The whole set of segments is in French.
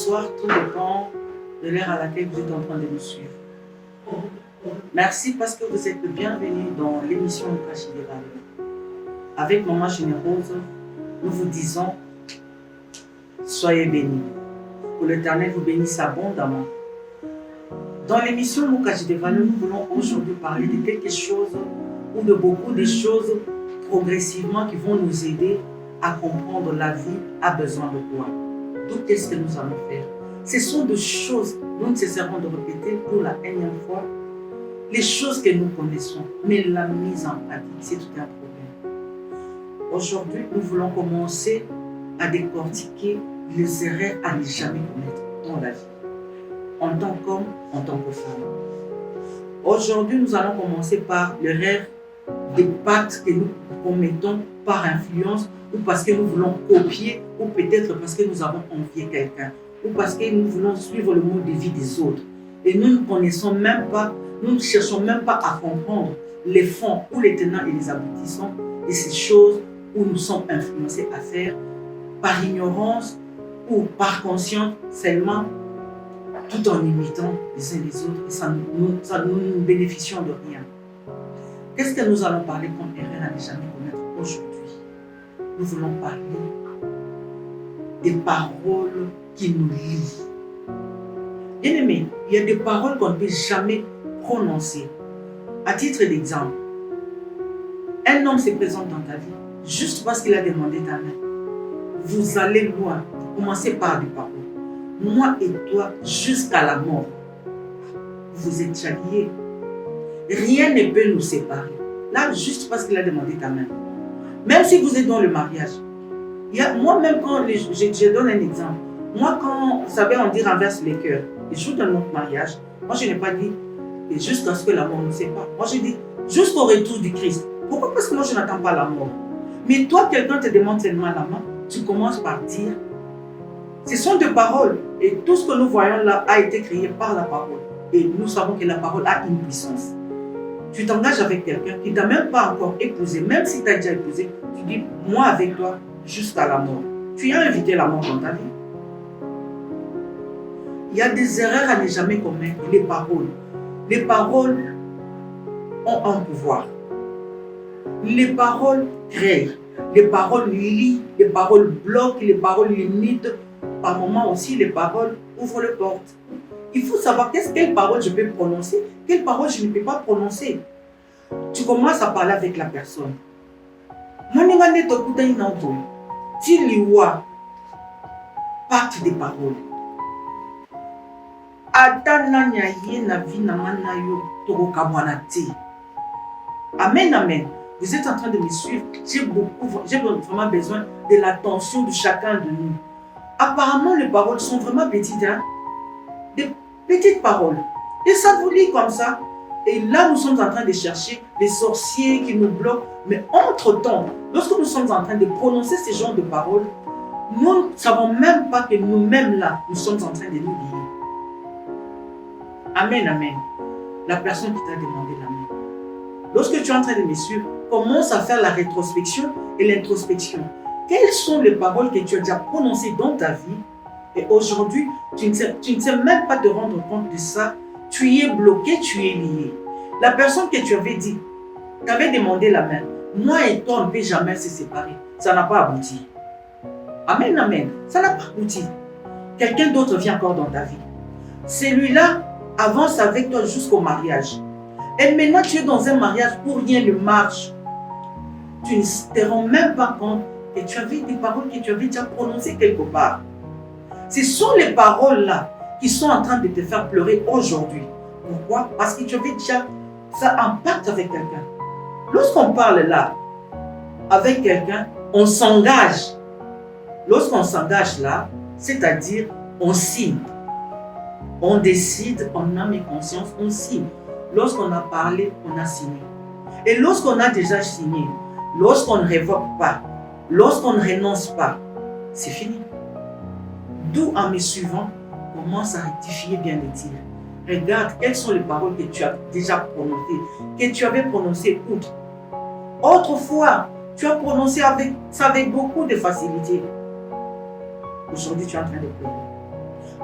bonsoir, tout dépend de l'heure à laquelle vous êtes en train de nous suivre. Merci parce que vous êtes bienvenus dans l'émission de Caché des Valeurs. Avec Maman Générose, nous vous disons, soyez bénis. Que l'Éternel vous bénisse abondamment. Dans l'émission Caché des Valeurs, nous voulons aujourd'hui parler de quelque chose ou de beaucoup de choses progressivement qui vont nous aider à comprendre la vie a besoin de quoi. D'où qu'est-ce que nous allons faire? Ce sont des choses, nous ne cesserons de répéter pour la énième fois, les choses que nous connaissons, mais la mise en pratique, c'est tout un problème. Aujourd'hui, nous voulons commencer à décortiquer les erreurs à ne jamais commettre dans la vie, en tant qu'homme, en tant que femme. Aujourd'hui, nous allons commencer par l'erreur des pactes que nous commettons par influence ou parce que nous voulons copier ou peut-être parce que nous avons envié quelqu'un ou parce que nous voulons suivre le mode de vie des autres. Et nous ne connaissons même pas, nous ne cherchons même pas à comprendre les fonds ou les tenants et les aboutissants de ces choses où nous sommes influencés à faire par ignorance ou par conscience seulement, tout en imitant les uns les autres et ça nous ne bénéficions de rien. Qu'est-ce que nous allons parler comme erreur à ne jamais commettre aujourd'hui? Nous voulons parler des paroles qui nous lient. Bien aimé, il y a des paroles qu'on ne peut jamais prononcer. À titre d'exemple, un homme se présente dans ta vie juste parce qu'il a demandé ta main. Vous allez loin. Commencez par des paroles. Moi et toi, jusqu'à la mort, vous êtes liés. Rien ne peut nous séparer. Là, juste parce qu'il a demandé ta main. Même si vous êtes dans le mariage. Moi-même, quand je donne un exemple. Moi, quand, vous savez, on dit renverse les cœurs. Le jour de notre mariage, moi, je n'ai pas dit jusqu'à ce que la mort nous sépare. Moi, je dis jusqu'au retour du Christ. Pourquoi? Parce que moi, je n'attends pas la mort. Mais toi, quelqu'un te demande seulement la main, tu commences par dire. Ce sont des paroles. Et tout ce que nous voyons là a été créé par la parole. Et nous savons que la parole a une puissance. Tu t'engages avec quelqu'un qui ne t'a même pas encore épousé, même si tu as déjà épousé, tu dis, moi avec toi, jusqu'à la mort. Tu as invité la mort dans ta vie. Il y a des erreurs à ne jamais commettre, les paroles. Les paroles ont un pouvoir. Les paroles créent, les paroles lient, les paroles bloquent, les paroles limitent. Par moments aussi, les paroles ouvrent les portes. Il faut savoir quelle parole je peux prononcer, quelle parole je ne peux pas prononcer. Tu commences à parler avec la personne. Pacte des paroles. Amen, amen. Vous êtes en train de me suivre. J'ai vraiment besoin de l'attention de chacun de nous. Apparemment, les paroles sont vraiment petites, hein? Des petites paroles. Et ça vous lit comme ça. Et là, nous sommes en train de chercher les sorciers qui nous bloquent. Mais entre-temps, lorsque nous sommes en train de prononcer ces genres de paroles, nous ne savons même pas que nous-mêmes là, nous sommes en train de nous lier. Amen, amen. La personne qui t'a demandé la main. Lorsque tu es en train de me suivre, commence à faire la rétrospection et l'introspection. Quelles sont les paroles que tu as déjà prononcées dans ta vie? Et aujourd'hui, tu ne sais même pas te rendre compte de ça. Tu y es bloqué, tu es lié. La personne que tu avais dit, tu avais demandé la main. Moi et toi, on ne peut jamais se séparer. Ça n'a pas abouti. Amen, amen. Ça n'a pas abouti. Quelqu'un d'autre vient encore dans ta vie. Celui-là avance avec toi jusqu'au mariage. Et maintenant, tu es dans un mariage où rien ne marche. Tu ne te rends même pas compte que tu avais des paroles que tu avais déjà prononcées quelque part. Ce sont les paroles-là qui sont en train de te faire pleurer aujourd'hui. Pourquoi? Parce que tu avais déjà ça impacte avec quelqu'un. Lorsqu'on parle là, avec quelqu'un, on s'engage. Lorsqu'on s'engage là, c'est-à-dire on signe. On décide, en âme et conscience, on signe. Lorsqu'on a parlé, on a signé. Et lorsqu'on a déjà signé, lorsqu'on ne révoque pas, lorsqu'on ne renonce pas, c'est fini. D'où en me suivant, commence à rectifier bien les tirs. Regarde quelles sont les paroles que tu as déjà prononcées, que tu avais prononcées outre. Autrefois, tu as prononcé ça avec beaucoup de facilité. Aujourd'hui, tu es en train de pleurer.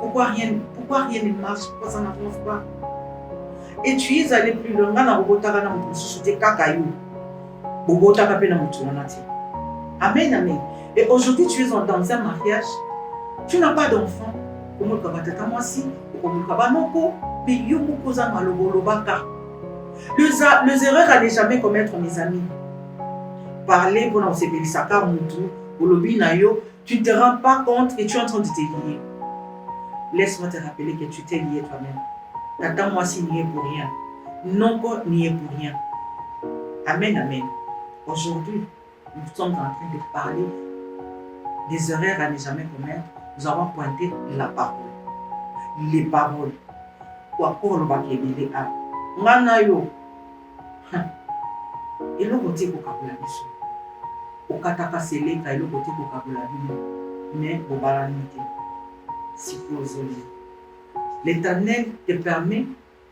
Pourquoi rien ne marche? Pourquoi ça n'avance pas? Et tu es allé plus loin. Amen, amen. Et aujourd'hui, tu es dans un mariage. Tu n'as pas d'enfant. Les erreurs à ne jamais commettre, mes amis. Parler pour nous tu ne te rends pas compte et tu es en train de te lier. Laisse-moi te rappeler que tu t'es lié toi-même. Tata moi si n'y est pour rien. Non n'y est pour rien. Amen, amen. Aujourd'hui, nous sommes en train de parler des erreurs à ne jamais commettre. Nous avons pointé la parole. Les paroles. Quoi pour le bac et les a. Nganayo. Et le côté pour kabula biso. Au kataka seleka et le côté pour kabula biso. Mais au balanité. Si vous osez. L'Éternel te permet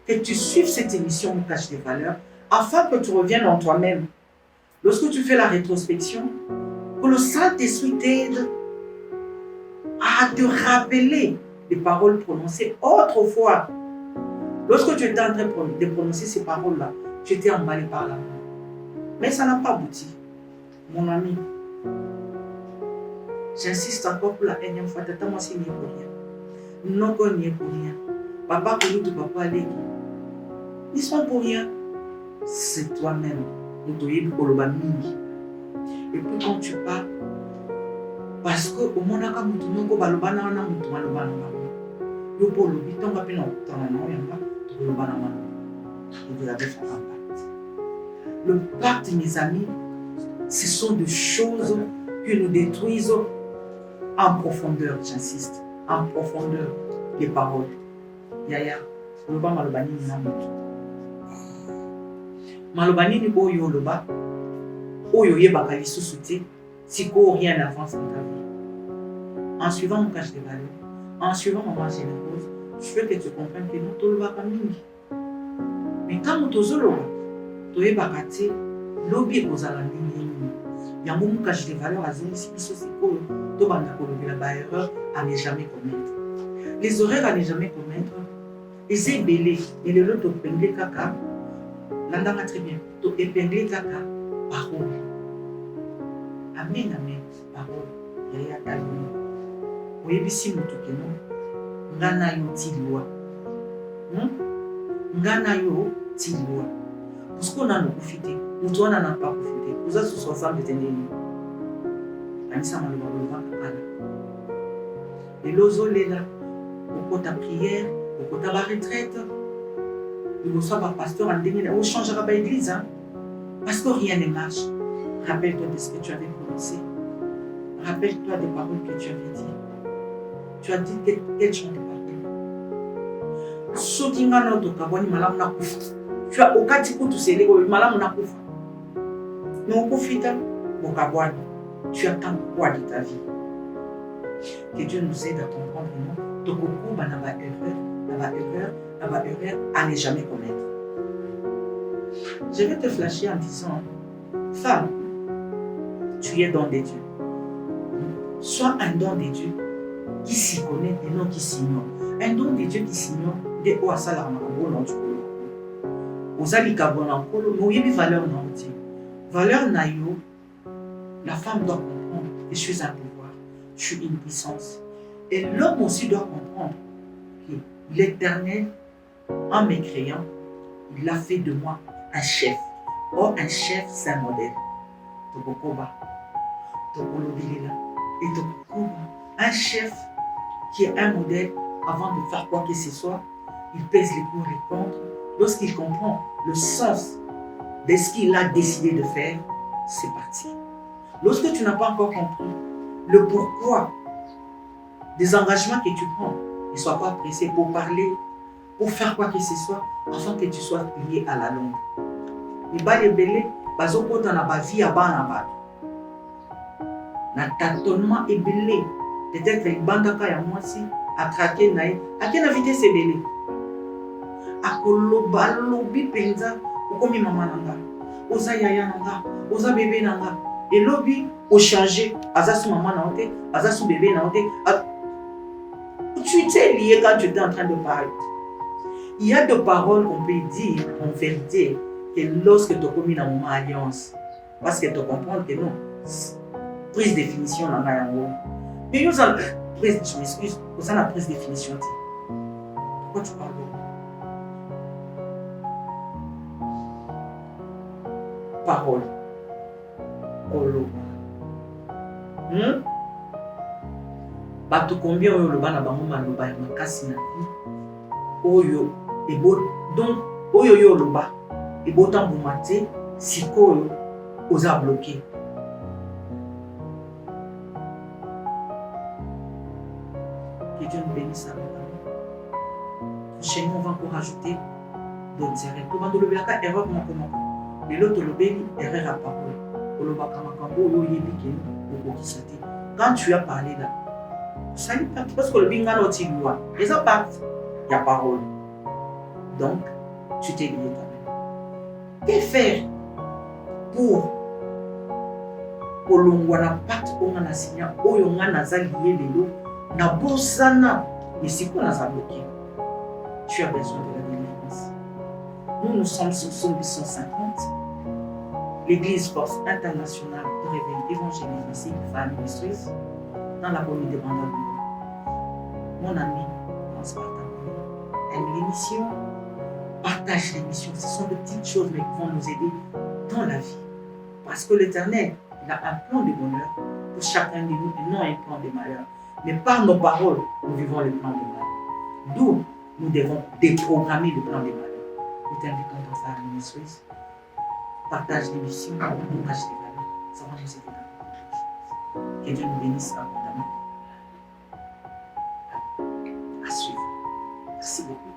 que tu suives cette émission où cache des valeurs afin que tu reviennes en toi-même. Lorsque tu fais la rétrospection, que le Saint-Esprit t'aide à te rappeler les paroles prononcées autrefois. Lorsque tu étais en train de prononcer ces paroles-là, tu étais emballé par l'amour. Mais ça n'a pas abouti. Mon ami, j'insiste encore pour la énième fois, tata moi c'est n'y est pour rien. Non qu'on n'y est pour rien. Papa que nous, papa allez. Ils sont pour rien. C'est toi-même. Nous devons koloba mingi. Et puis quand tu pars, parce que au monde aka mutu noko baloba na na mutu baloba na bango. Yo polo bitonga pe na kutana na yamba koloba na bango. Vous avez fait un pacte. Le pacte, mes amis, ce sont des choses que nous détruisons en profondeur, j'insiste, en profondeur, les paroles. Yaya, koloba malobani na mutu. Malobani ni oyo loba, oyo yebaka lisusu te, siko rien n'avance dans ta vie. En suivant mon cache des valeurs, en suivant maman généreuse, je veux que tu comprennes que nous tout loba mingi. Mais quand nous tozoloba, to yebaka te, lobi kozala mingi. Yango mon cache des valeurs azongisi biso siko to banda kolobela ba erreur à ne jamais commettre. Les erreurs à ne jamais commettre, les ébélés, et le lot épinglé kaka, l'andanga très bien, to épinglé kaka, parole. Amen, amen, parole. Yaya taloni. Oyebisi mutu keno, ngana yo tiliwa. Ngana yo tiliwa. Parce qu'on a nos profité, mutu wana n'a pas profité. Vous êtes sur 60 de teneni. Anissa malobalo kala. Et l'ozo lela, au côté prière, au côté de la retraite, il faut savoir pasteur en démine, on changera pas l'église, hein? Parce que rien ne marche. Rappelle-toi de ce que tu avais prononcé. Rappelle-toi des paroles que tu avais dit. Tu as dit quel genre de paroles. Sokinga no to kaboni malamu na kufa. Tu as okati kutu selego malamu na kufa. Non profita bokabwani. Tu attends quoi de ta vie? Que Dieu nous aide à comprendre, non? Tokoko ba na ba erreur à ne jamais commettre. Je vais te flasher en disant, femme, tu es don de Dieu. Sois un don de Dieu qui s'y connaît et non qui s'ignore. Un don de Dieu qui s'ignore, de quoi ça la ramabo non tu peux. Aux alikabona kolo, nous y a valeur non Dieu. Valeur naïo, la femme doit comprendre que je suis un pouvoir, je suis une puissance. Et l'homme aussi doit comprendre que l'Éternel, en me créant, il a fait de moi un chef. Or, un chef, c'est un modèle. Tokokoba, Tokolobilela et Tokokoba. Un chef qui est un modèle, avant de faire quoi que ce soit, il pèse les pour et les contre. Lorsqu'il comprend le sens de ce qu'il a décidé de faire, c'est parti. Lorsque tu n'as pas encore compris le pourquoi des engagements que tu prends, ne sois pas pressé pour parler, pour faire quoi que ce soit, afin que tu sois lié à la longue. Les balles belés, bazoko dans la vie à bas. Le tâtonnement est belé. Peut-être que bandaka ya moi si a traqué naï, à quelle vitesse c'est belé? A koloba lobi penza, ou comme maman nanga, oza yaya nanga, oza bébé nanga, et lobby au changer, azasu maman nanga, azasu bébé nanga. Tu t'es lié quand tu étais en train de parler. Il y a des paroles qu'on peut dire en vérité que lorsque tu as commis dans une alliance, parce que tu comprends que non, prise définition dans la langue. Mais nous avons prise, je m'excuse, nous avons la prise définition. Pourquoi tu parles de parole? Olo. Bato combien oyo loba na bango maloba ya makasi na vie oyo ebo donc oyo yo loba ebotambuma te sikoyo oza bloqué. Que Dieu nous bénisse avec nous. Chez nous, on va encore rajouter d'autres erreurs. Pour moi, le cas erreur comment mais l'autre le béni erreur à parole. Quand tu as parlé là, ça n'est pas parce que le binga n'a pas de les impacts, il y a parole. Donc, tu t'es lié toi-même. Que faire pour kolongwana pacte on a signé oyo nga naza lié lelo na bosana mais c'est quoi naza bloqué? Tu as besoin de la délivrance. Nous sommes sur Psaume 150. L'Église Force Internationale de Réveil Évangélique Famille Suisse dans la bonne indépendante. Mon ami, commence par t'abonner. Aime l'émission, partage l'émission. Ce sont de petites choses mais qui vont nous aider dans la vie. Parce que l'Éternel, il a un plan de bonheur pour chacun de nous et non un plan de malheur. Mais par nos paroles, nous vivons le plan de malheur. D'où nous devons déprogrammer le plan de malheur. Nous t'invitons dans sa famille Suisse. Partage l'émission, partage les valeurs, ça va nous aider. Que Dieu nous bénisse abondamment. À suivre. Merci beaucoup.